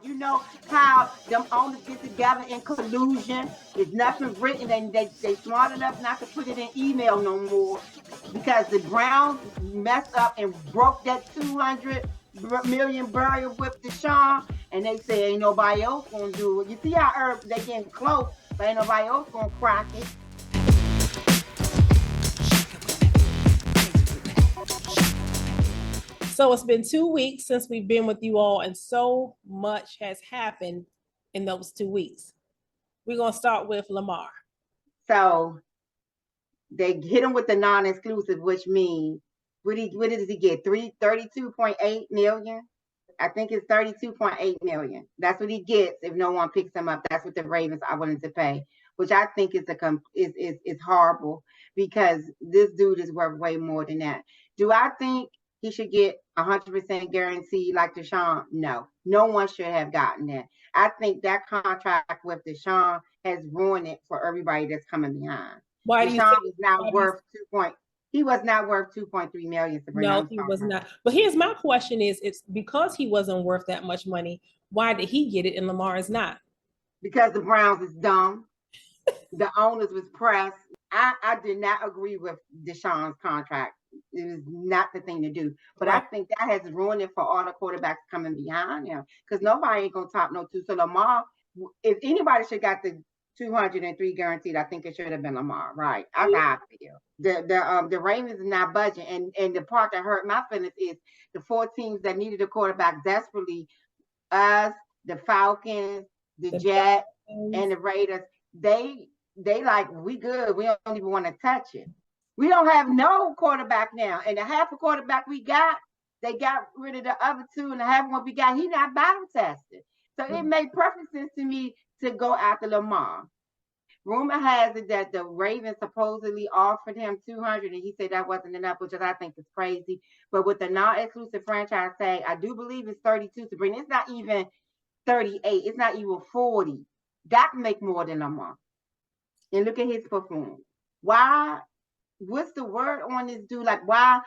You know how them owners get together in collusion. There's nothing written, and they smart enough not to put it in email no more because the Browns messed up and broke that 200 million burial with Deshaun, and they say ain't nobody else gonna do it. You see how they getting close, but ain't nobody else gonna crack it. So it's been 2 weeks since we've been with you all, and so much has happened in those 2 weeks. We're going to start with Lamar. So they hit him with the non-exclusive, which means, what does he get? 32.8 million? I think it's 32.8 million. That's what he gets if no one picks him up. That's what the Ravens are willing to pay, which I think is horrible because this dude is worth way more than that. Do I think he should get 100% guarantee like Deshaun? No. No one should have gotten that. I think that contract with Deshaun has ruined it for everybody that's coming behind. Why Deshaun was not worth He was not worth 2.3 million. Sabrina. No, he was not. But here's my question: it's because he wasn't worth that much money. Why did he get it and Lamar is not? Because the Browns is dumb. The owners was pressed. I did not agree with Deshaun's contract. It was not the thing to do. But right. I think that has ruined it for all the quarterbacks coming behind him because nobody ain't gonna top no two. So Lamar, if anybody should got the 203 guaranteed, I think it should have been Lamar. Right? I got feel. The Ravens are not budging, and the part that hurt my feelings is the 4 teams that needed a quarterback desperately: us, the Falcons, the Jets, and the Raiders. They like, we good. We don't even want to touch it. We don't have no quarterback now, and the half a quarterback we got, they got rid of the other 2, and the half one we got, he not battle tested. So it made perfect sense to me to go after Lamar. Rumor has it that the Ravens supposedly offered him 200, and he said that wasn't enough, which I think is crazy. But with the non-exclusive franchise tag, I do believe it's 32. Sabrina, it's not even 38. It's not even 40. That can make more than Lamar. And look at his performance. Why? What's the word on this dude? Like, why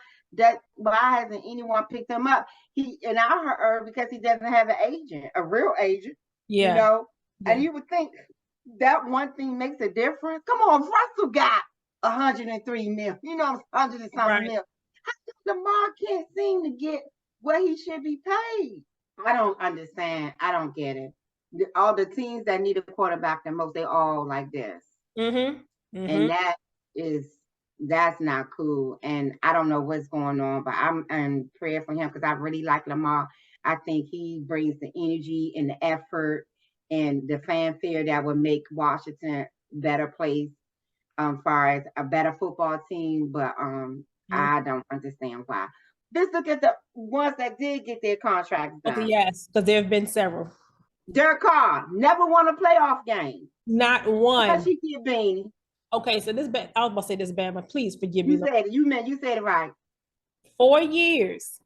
hasn't anyone picked him up? And I heard because he doesn't have an agent, a real agent. Yeah. You know? Yeah. And you would think that one thing makes a difference. Come on, Russell got 103 mil. You know, 100 and something mil. How come Lamar can't seem to get what he should be paid? I don't understand. I don't get it. All the teams that need a quarterback the most, they all like this. Mm-hmm. Mm-hmm. And that's not cool. And I don't know what's going on, but I'm praying for him because I really like Lamar. I think he brings the energy and the effort and the fanfare that would make Washington better place far as a better football team. But I don't understand why. Let's look at the ones that did get their contracts done. Okay, yes, because there have been several. Derek Carr never won a playoff game. Not one. Because she get Beanie. Okay, so this bad. I was about to say this bad, but please forgive me. You said it right. 4 years,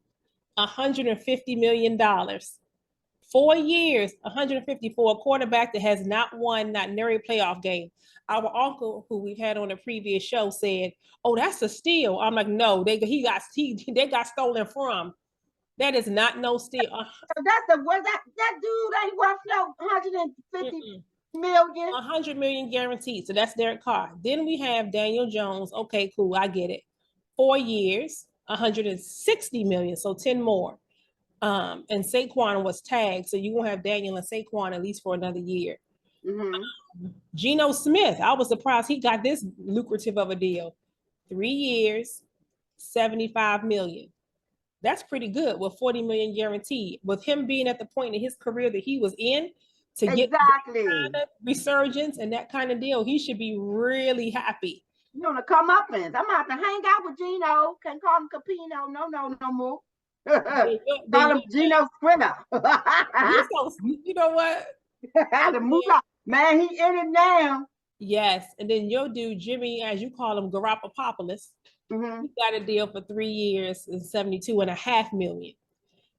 $150 million. 4 years, 150 for a quarterback that has not won not near a playoff game. Our uncle, who we've had on a previous show, said, "Oh, that's a steal." I'm like, no, they got stolen from. That is not no steal. So that dude ain't worth no 150 million. 100 million guaranteed. So that's Derek Carr. Then we have Daniel Jones. Okay, cool, I get it. 4 years, 160 million. So 10 more. And Saquon was tagged, so you're gonna have Daniel and Saquon at least for another year. Mm-hmm. Geno Smith, I was surprised he got this lucrative of a deal. 3 years, 75 million. That's pretty good with 40 million guaranteed. With him being at the point in his career that he was in, to get that kind of resurgence and that kind of deal, he should be really happy. You want to come up and I'm gonna have to hang out with Geno. Can't call him Capino. No more. Call him Geno Springer. You know what? Man, he in it now. Yes, and then your dude Jimmy, as you call him, Garoppolo, he got a deal for 3 years and 72.5 million.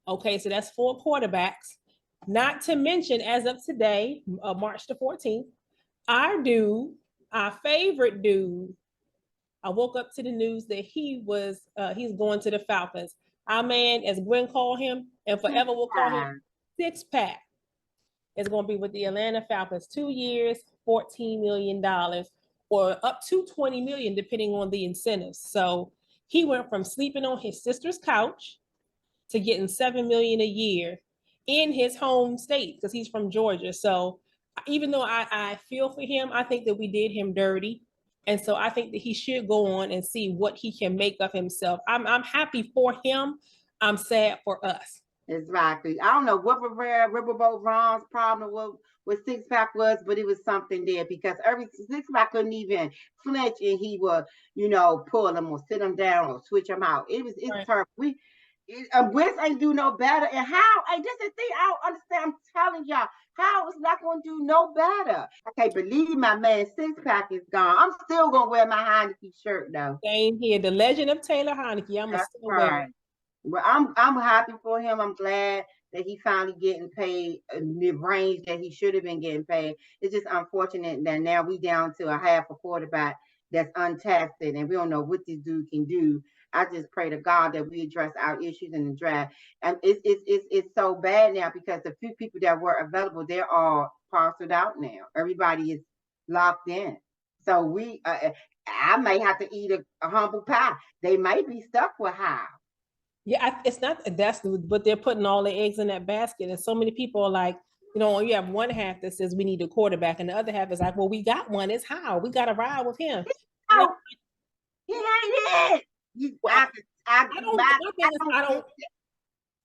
Okay, so that's 4 quarterbacks. Not to mention, as of today, March the 14th, our favorite dude, I woke up to the news that he's going to the Falcons. Our man, as Gwen called him, and forever will call him, 6-pack. is going to be with the Atlanta Falcons, 2 years, $14 million, or up to $20 million, depending on the incentives. So he went from sleeping on his sister's couch to getting $7 million a year in his home state because he's from Georgia. So even though I feel for him, I think that we did him dirty. And so I think that he should go on and see what he can make of himself. I'm happy for him. I'm sad for us. Exactly. I don't know what Riverboat Ron's problem with Six Pack was, but it was something there because every Six Pack couldn't even flinch, and he would, pull him or sit him down or switch him out. It's Right. terrible. Wiz ain't do no better, and how? And this is the thing I don't understand. I'm telling y'all, how is not going to do no better? I can't believe my man Six Pack is gone. I'm still gonna wear my Heineke shirt though. Same here. The Legend of Taylor Heineke. I'm That's still right. wearing. Well, I'm happy for him. I'm glad that he finally getting paid the range that he should have been getting paid. It's just unfortunate that now we down to a half a quarterback that's untested, and we don't know what this dude can do. I just pray to God that we address our issues in the draft. And it's so bad now because the few people that were available, they're all parceled out now. Everybody is locked in. So I may have to eat a humble pie. They might be stuck with how. Yeah, it's not that's but they're putting all the eggs in that basket, and so many people are like, you have one half that says we need a quarterback, and the other half is like, well, we got one. It's how we got to ride with him. No, he ain't it. I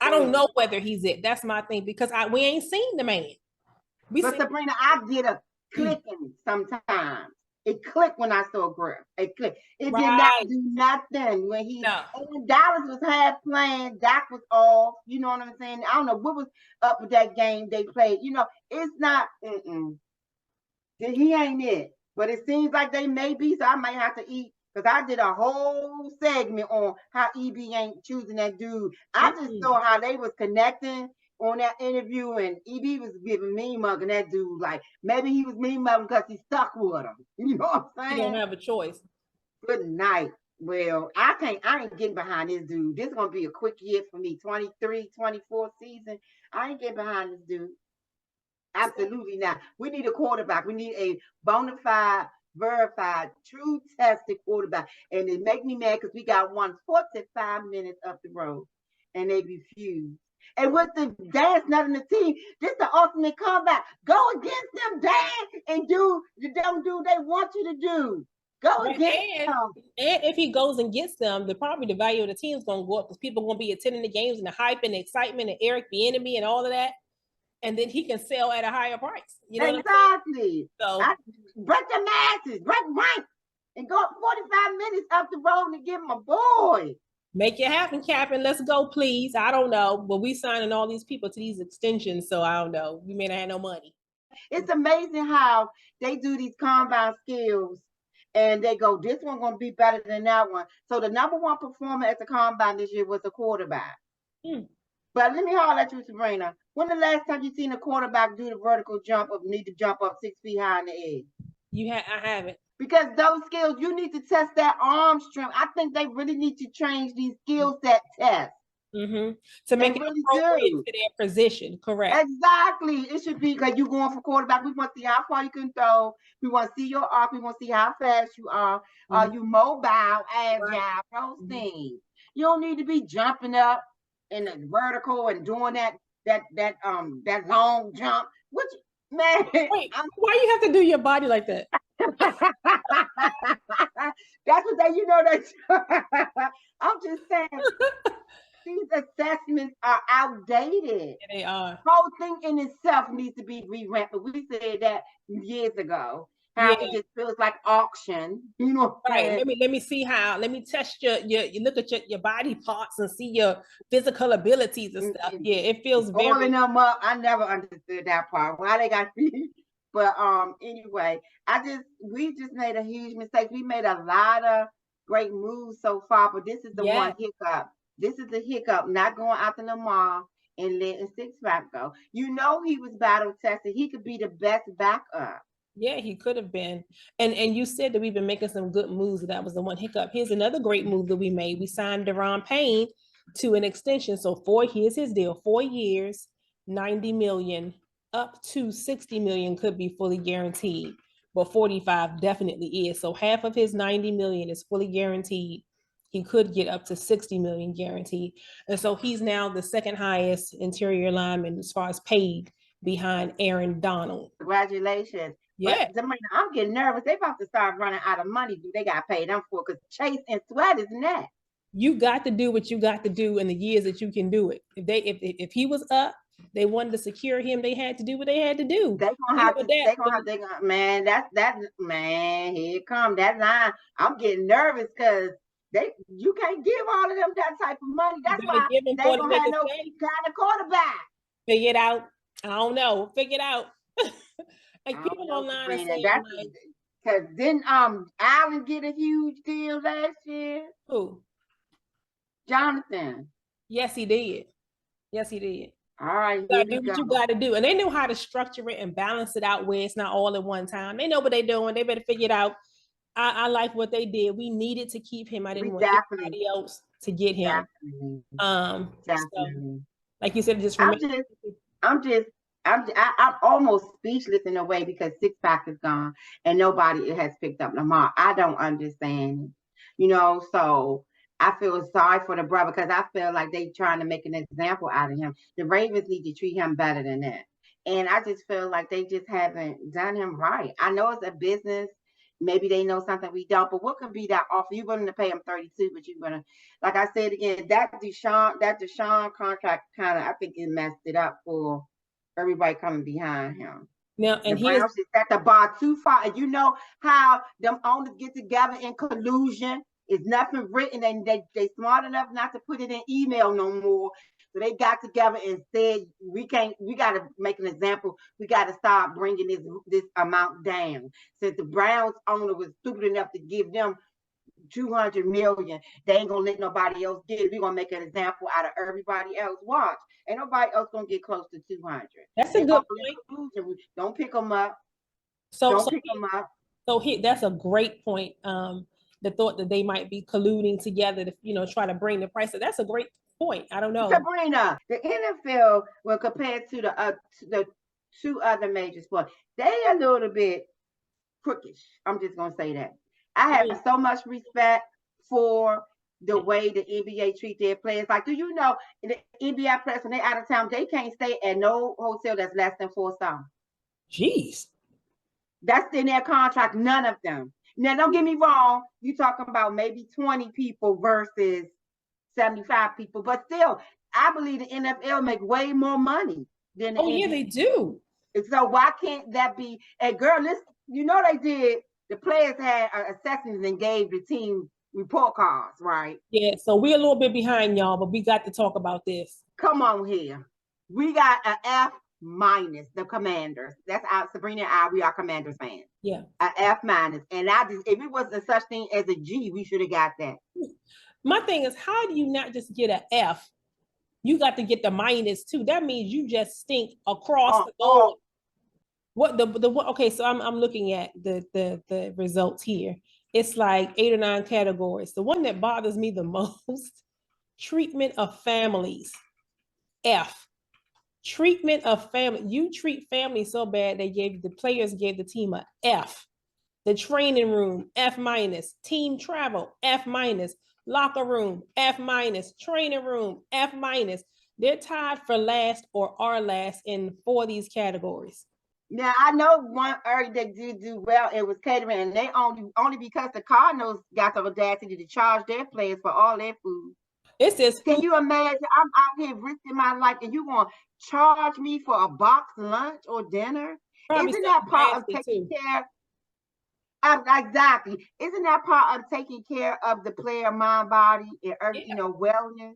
don't know whether he's it. That's my thing because we ain't seen the man. But Sabrina, I get a clicking sometimes. It clicked when I saw Griff. It clicked. It did not do nothing when when Dallas was half playing. Dak was off. You know what I'm saying? I don't know what was up with that game they played. It's not. He ain't it. But it seems like they may be. So I might have to eat because I did a whole segment on how EB ain't choosing that dude. I just saw how they was connecting on that interview, and EB was giving mean mugging that dude. Like maybe he was mean mugging because he stuck with him. You know what I'm saying? You don't have a choice. Good night. Well, I ain't getting behind this dude. This is gonna be a quick year for me. 23, 24 season. I ain't getting behind this dude. Absolutely not. We need a quarterback. We need a bona fide, verified, true tested quarterback. And it make me mad because we got one 45 minutes up the road, and they refuse. And with the dance not in the team, this is the ultimate comeback. Go against them, Dan, and do they want you to do. Go against them. And if he goes and gets them, the value of the team is going to go up because people are going to be attending the games and the hype and the excitement and Eric Bieniemy and all of that. And then he can sell at a higher price. Exactly. So break the masses, break rank, and go 45 minutes up the road and give him a boy. Make it happen, Captain. Let's go, please. I don't know, but we signing all these people to these extensions, so I don't know. We may not have no money. It's amazing how they do these combine skills, and they go, this one gonna be better than that one. So the number one performer at the combine this year was a quarterback. But let me holler at you, Sabrina. When the last time you seen a quarterback do the vertical jump need to jump up 6 feet high in the air? I haven't. Because those skills, you need to test that arm strength. I think they really need to change these skill set tests. To make it appropriate to their position, correct? Exactly. It should be because you're going for quarterback. We want to see how far you can throw. We want to see your arc. We want to see how fast you are. Are you mobile, agile, those things. You don't need to be jumping up in the vertical and doing that long jump. Which man, wait, why you have to do your body like that? That's what I'm just saying. These assessments are outdated. Yeah, they are. The whole thing in itself needs to be revamped. But we said that years ago. How it just feels like auction. You know what I'm saying? Let me see how. Let me test you look at your body parts and see your physical abilities and stuff. Yeah, it feels very. Oiling them up. I never understood that part. Why they got me. But anyway, we just made a huge mistake. We made a lot of great moves so far, but this is the one hiccup. This is the hiccup, not going after Lamar and letting Six Pack go. He was battle tested. He could be the best backup. Yeah, he could have been. And you said that we've been making some good moves. That was the one hiccup. Here's another great move that we made. We signed Deron Payne to an extension. So here's his deal. 4 years, $90 million, up to 60 million could be fully guaranteed, but 45 definitely is. So half of his 90 million is fully guaranteed. He could get up to 60 million guaranteed. And so he's now the second highest interior lineman as far as paid, behind Aaron Donald. Congratulations. Yeah. But I'm getting nervous. They about to start running out of money. They got paid them for, because Chase and Sweat is next. You got to do what you got to do in the years that you can do it. If he was up, they wanted to secure him, they had to do what they had to do. They gonna have to, man, man, here it come that line. I'm getting nervous because you can't give all of them that type of money. That's why they don't have no kind of quarterback. Figure it out. I don't know. Figure it out. Like people online are saying, because didn't Allen get a huge deal last year? Who? Jonathan. Yes, he did. Yes, he did. All right, you gotta do what you gotta do. And they knew how to structure it and balance it out where it's not all at one time. They know what they're doing. They better figure it out. I like what they did. We needed to keep him. I didn't want anybody else to get him. So, like you said, I'm almost speechless in a way, because Six-Pack is gone and nobody has picked up Lamar. I don't understand, so I feel sorry for the brother, because I feel like they trying to make an example out of him. The Ravens need to treat him better than that. And I just feel like they just haven't done him right. I know it's a business. Maybe they know something we don't, but what could be that offer? You're willing to pay him 32, but you're gonna, like I said again, that Deshaun contract kind of, I think it messed it up for everybody coming behind him. Now, and the Browns just set the bar too far, and you know how them owners get together in collusion. It's nothing written, and they smart enough not to put it in email no more. So they got together and said, we got to make an example. We got to start bringing this amount down. Since the Browns owner was stupid enough to give them $200 million, they ain't gonna let nobody else get it. We're gonna make an example out of everybody else. Watch, ain't nobody else gonna get close to 200. That's a good point. Don't pick them up. That's a great point. The thought that they might be colluding together to try to bring the price up. That's a great point. I don't know. Sabrina, the NFL, when compared to the two other major sports, they a little bit crookish. I'm just gonna say that. I have so much respect for the way the NBA treat their players. Like, do you know the NBA players, when they out of town, they can't stay at no hotel that's less than 4 stars. Jeez. That's in their contract. None of them. Now, don't get me wrong. You talking about maybe 20 people versus 75 people, but still, I believe the NFL make way more money than the NBA. Yeah, they do. And so why can't that be? And girl, listen, they did. The players had assessments and gave the team report cards, right? Yeah, so we're a little bit behind y'all, but we got to talk about this. Come on here. We got an F-, the Commanders. That's our Sabrina and I, we are Commanders fans. Yeah. An F-. And if it wasn't such thing as a G, we should have got that. My thing is, how do you not just get an F? You got to get the minus too. That means you just stink across the board. Okay, so I'm looking at the results here. It's like 8 or 9 categories. The one that bothers me the most, treatment of families. F. Treatment of family. You treat family so bad the players gave the team a F. The training room, F-. Team travel, F-. Locker room, F-. Training room, F-. They're tied for last or are last in 4 of these categories. Now, I know one area that did do well, it was catering, and they only because the Cardinals got the audacity to charge their players for all their food. It's just Can you imagine? I'm out here risking my life, and you want to charge me for a box lunch or dinner? Isn't that part of taking care? Exactly. Isn't that part of taking care of the player mind, body, and wellness?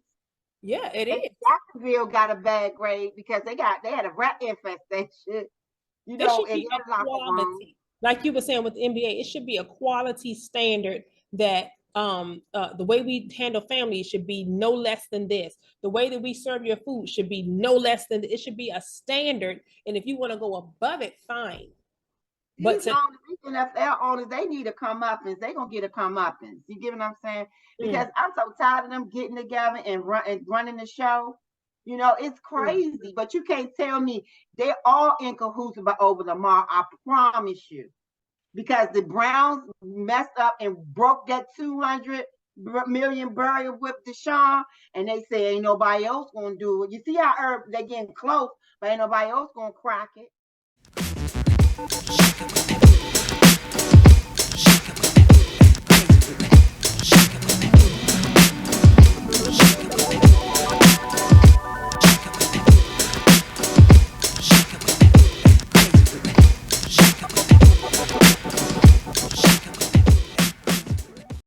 Yeah, it is. Jacksonville got a bad grade because they had a rat infestation. There should be a quality, like you were saying with the NBA, it should be a quality standard that the way we handle families should be no less than this. The way that we serve your food should be no less than this. It should be a standard. And if you want to go above it, fine. But NFL owners, they need a comeuppance. They're going to get a comeuppance. You get what I'm saying? Because I'm so tired of them getting together and running the show. You know, it's crazy, but you can't tell me they're all in cahoots over Lamar. I promise you, because the Browns messed up and broke that 200 million barrier with Deshaun, and they say ain't nobody else gonna do it. You see how they're getting close, but ain't nobody else gonna crack it.